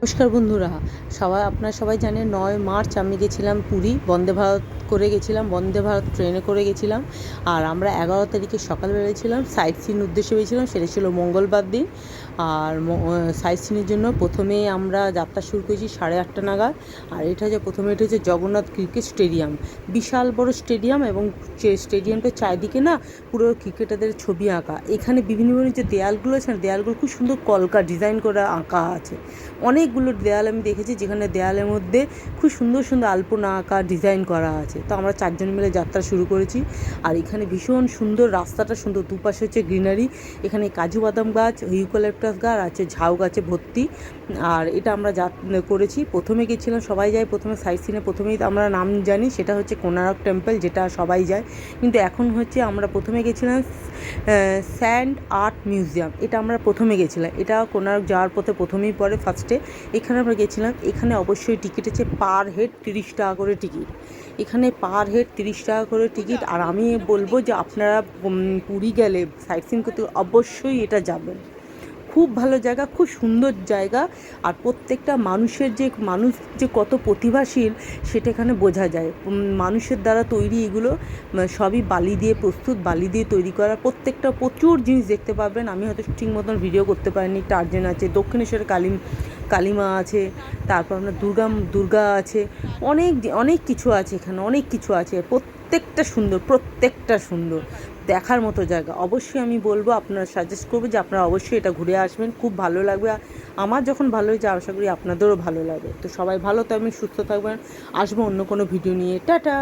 নমস্কার বন্ধুরা, আপনারা সবাই জানেন 9 মার্চ আমি গেছিলাম পুরী। বন্দে ভারত করে গেছিলাম, বন্দে ভারত ট্রেনে করে গেছিলাম। আর আমরা 11 তারিখে সকাল বেরিয়েছিলাম, সাইট সিন উদ্দেশ্যে বেরিয়েছিলাম। সেটা ছিল মঙ্গলবার দিন। আর সাইট সিনের জন্য প্রথমেই আমরা যাত্রা শুরু করেছি 8:30 নাগাদ। আর এটা হচ্ছে জগন্নাথ ক্রিকেট স্টেডিয়াম। বিশাল বড় স্টেডিয়াম, এবং স্টেডিয়ামটার চারিদিকে না পুরো ক্রিকেটারদের ছবি আঁকা। এখানে বিভিন্ন যে দেয়ালগুলো আছে না, দেয়ালগুলো খুব সুন্দর কলকা ডিজাইন করে আঁকা আছে। অনেকগুলো দেয়াল আমি দেখেছি, যেখানে দেয়ালের মধ্যে খুব সুন্দর সুন্দর আলপনা আঁকা ডিজাইন করা আছে। তো আমরা 4জন মিলে যাত্রা শুরু করেছি। আর এখানে ভীষণ সুন্দর, রাস্তাটা সুন্দর, দুপাশে হচ্ছে গ্রিনারি। এখানে কাজু বাদাম গাছ, ইউক্যালিপটাস গাছ আছে, ঝাউ গাছে ভর্তি। আর এটা আমরা করেছি। প্রথমে গেছিলাম, সবাই যায় প্রথমে সাইট সিনে, প্রথমেই আমরা নাম জানি সেটা হচ্ছে কোনারক টেম্পল, যেটা সবাই যায়। কিন্তু এখন হচ্ছে আমরা প্রথমে গেছিলাম স্যান্ড আর্ট মিউজিয়াম। এটা আমরা প্রথমে গেছিলাম, এটা কোনারক যাওয়ার পথে প্রথমেই পড়ে ফার্স্টে। এখানে আমরা গেছিলাম। এখানে অবশ্যই টিকিট আছে পার হেড 30 টাকা করে টিকিট। এখানে পার হেড 30 টাকা করে টিকিট। আর আমি বলবো যে আপনারা পুরী গেলে সাইট সিন করতে অবশ্যই এটা যাবেন। খুব ভালো জায়গা, খুব সুন্দর জায়গা। আর প্রত্যেকটা মানুষ যে কত প্রতিভাশীল সেটা এখানে বোঝা যায়। মানুষের দ্বারা তৈরি এগুলো সবই বালি দিয়ে প্রস্তুত, বালি দিয়ে তৈরি করা। প্রত্যেকটা প্রচুর জিনিস দেখতে পাবেন। আমি হয়তো ঠিক মতন ভিডিও করতে পারিনি। টার্জেন আছে, দক্ষিণেশ্বরের কালিমা আছে, তারপর আপনার দুর্গা আছে, অনেক কিছু আছে এখানে, অনেক কিছু আছে। প্রত্যেকটা সুন্দর দেখার মতো জায়গা। অবশ্যই আমি বলবো, আপনারা সাজেস্ট করবো যে আপনারা অবশ্যই এটা ঘুরে আসবেন, খুব ভালো লাগবে। আমার যখন ভালো হয়েছে, আশা করি আপনাদেরও ভালো লাগবে। তো সবাই ভালো থাকবেন, সুস্থ থাকবেন। আসবো অন্য কোনো ভিডিও নিয়ে। টাটা।